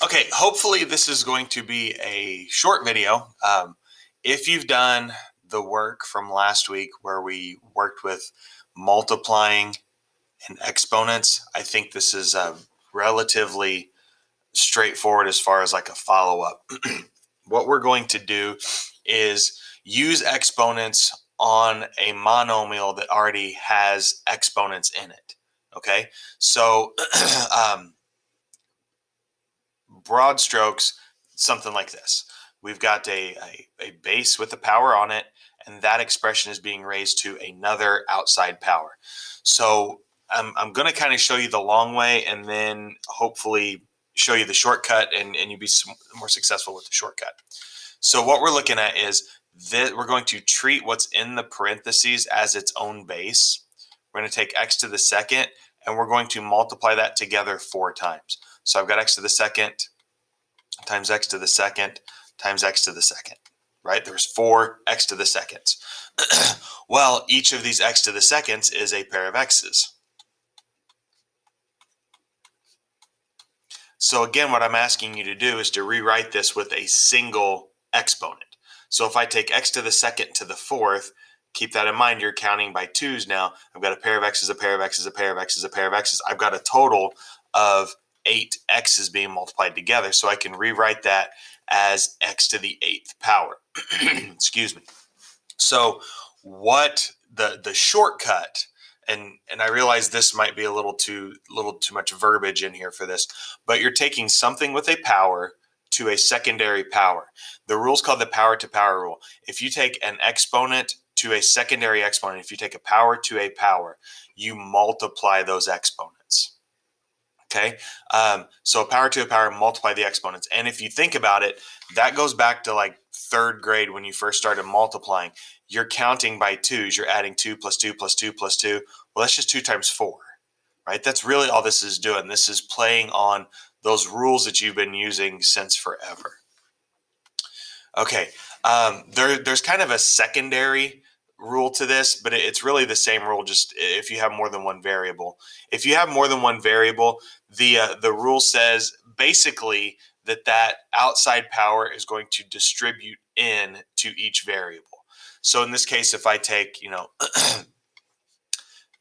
Okay, hopefully this is going to be a short video. If you've done the work from last week where we worked with multiplying and exponents, I think this is relatively straightforward as far as like a follow-up. What we're going to do is use exponents on a monomial that already has exponents in it. Okay, so broad strokes, something like this. We've got a base with a power on it, and that expression is being raised to another outside power. So I'm going to kind of show you the long way and then hopefully show you the shortcut, and you'll be more successful with the shortcut. So what we're looking at is that we're going to treat what's in the parentheses as its own base. We're going to take x to the second, and we're going to multiply that together 4 times. So I've got x to the second times x to the second times x to the second, right? There's 4 x to the seconds. Well, each of these x to the seconds is a pair of x's. So again, what I'm asking you to do is to rewrite this with a single exponent. So if I take x to the second to the 4th, keep that in mind, you're counting by 2's now. I've got a pair of x's, a pair of x's, a pair of x's, a pair of x's. I've got a total of 8 x's being multiplied together. So I can rewrite that as x to the 8th power. Excuse me. So what the shortcut, and I realize this might be a little too much verbiage in here for this, but you're taking something with a power to a secondary power. The rule's called the power to power rule. If you take an exponent to a secondary exponent, if you take a power to a power, you multiply those exponents. Okay, so a power to a power, multiply the exponents. And if you think about it, that goes back to like 3rd grade when you first started multiplying. You're counting by 2's. You're adding 2 plus 2 plus 2 plus 2. Well, that's just 2 times 4, right? That's really all this is doing. This is playing on those rules that you've been using since forever. Okay, there's kind of a secondary rule to this, but it's really the same rule, just if you have more than one variable. If you have more than one variable, the rule says basically that outside power is going to distribute in to each variable. So in this case, if I take,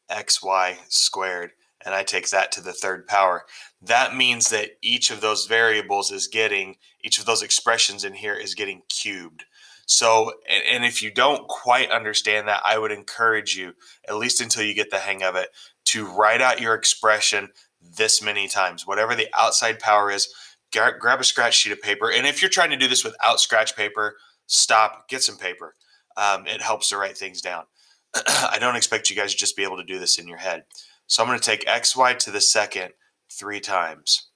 xy squared, and I take that to the 3rd power, that means that each of those variables is getting, each of those expressions in here is getting cubed. So, and if you don't quite understand that, I would encourage you, at least until you get the hang of it, to write out your expression this many times. Whatever the outside power is, grab a scratch sheet of paper. And if you're trying to do this without scratch paper, stop, get some paper. It helps to write things down. I don't expect you guys to just be able to do this in your head. So I'm going to take xy to the second 3 times.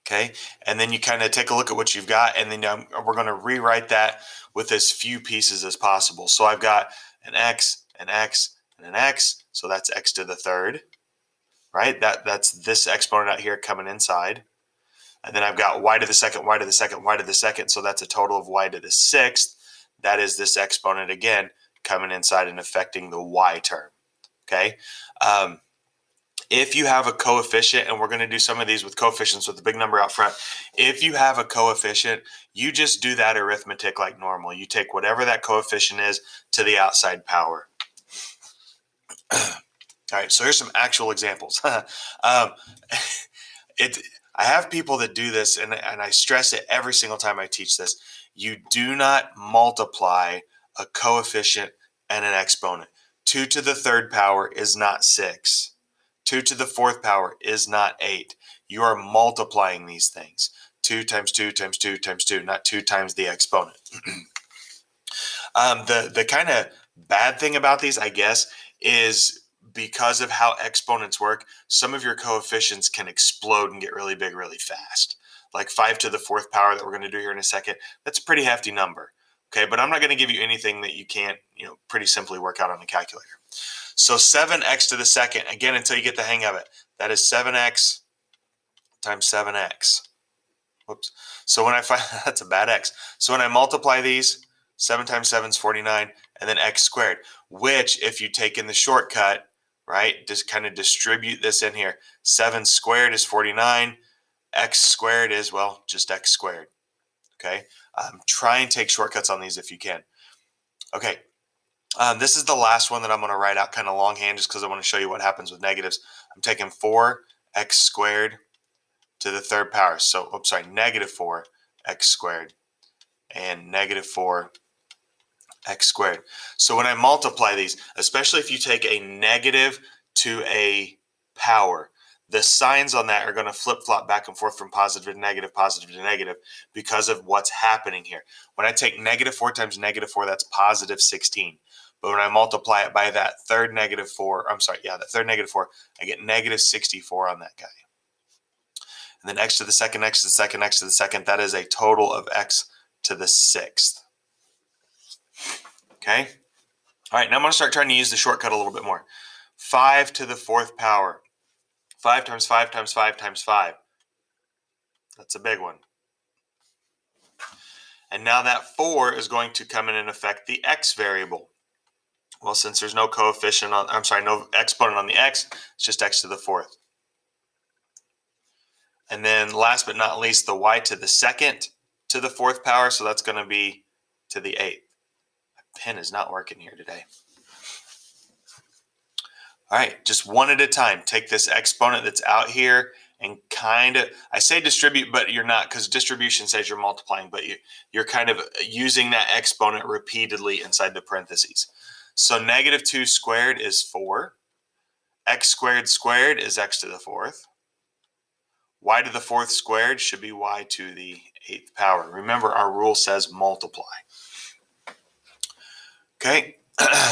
Okay, and then you kind of take a look at what you've got, and then we're going to rewrite that with as few pieces as possible. So I've got an x, an x, and an x, so that's x to the 3rd, right? That's this exponent out here coming inside. And then I've got y to the second, y to the second, y to the second, so that's a total of y to the 6th. That is this exponent again coming inside and affecting the y term, okay? If you have a coefficient, and we're going to do some of these with coefficients with the big number out front, if you have a coefficient, you just do that arithmetic like normal. You take whatever that coefficient is to the outside power. All right, so here's some actual examples. I have people that do this, and I stress it every single time I teach this. You do not multiply a coefficient and an exponent. 2 to the 3rd power is not 6. 2 to the 4th power is not 8. You are multiplying these things. 2 times 2 times 2 times 2, not 2 times the exponent. The kind of bad thing about these, I guess, is because of how exponents work, some of your coefficients can explode and get really big really fast. Like 5 to the 4th power that we're going to do here in a second, that's a pretty hefty number. Okay, but I'm not going to give you anything that you can't, pretty simply work out on a calculator. So 7x to the second, again, until you get the hang of it, that is 7x times 7x. Whoops. So when I find, that's a bad x. So when I multiply these, 7 times 7 is 49, and then x squared, which if you take in the shortcut, right? Just kind of distribute this in here. 7 squared is 49. X squared is, well, just x squared. Okay. Try and take shortcuts on these if you can. Okay. This is the last one that I'm going to write out kind of longhand just because I want to show you what happens with negatives. I'm taking 4x squared to the third power. So, oops, sorry, negative 4x squared and negative 4x squared. So when I multiply these, especially if you take a negative to a power, the signs on that are going to flip-flop back and forth from positive to negative because of what's happening here. When I take negative 4 times negative 4, that's positive 16. But when I multiply it by that third negative 4, that third negative 4, I get negative 64 on that guy. And then x to the second, x to the second, x to the second, that is a total of x to the sixth. Okay? All right, now I'm going to start trying to use the shortcut a little bit more. 5 to the fourth power. 5 times 5 times 5 times 5. That's a big one. And now that 4 is going to come in and affect the x variable. Well, since there's no coefficient on, no exponent on the x, it's just x to the fourth. And then last but not least, the y to the second to the fourth power. So that's going to be to the eighth. My pen is not working here today. All right, just one at a time. Take this exponent that's out here and kind of, I say distribute, but you're not, because distribution says you're multiplying, but you're kind of using that exponent repeatedly inside the parentheses. So negative 2 squared is 4. X squared squared is x to the fourth. Y to the fourth squared should be y to the eighth power. Remember, our rule says multiply. Okay,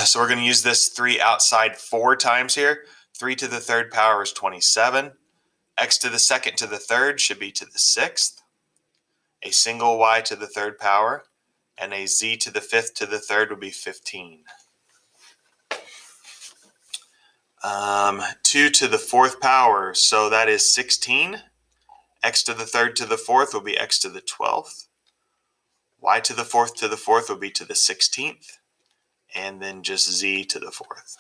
so we're going to use this 3 outside 4 times here. 3 to the third power is 27. X to the second to the third should be to the sixth. A single y to the third power. And a z to the fifth to the third would be 15. 2 to the fourth power, so that is 16. X to the third to the fourth will be x to the 12th. Y to the fourth will be to the 16th. And then just z to the fourth.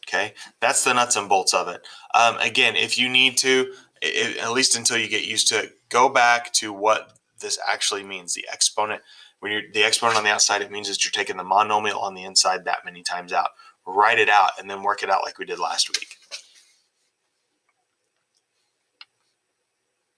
Okay, that's the nuts and bolts of it. Again, if you need to, at least until you get used to it, go back to what this actually means. The exponent, when you're the exponent on the outside, it means that you're taking the monomial on the inside that many times out. Write it out and then work it out like we did last week.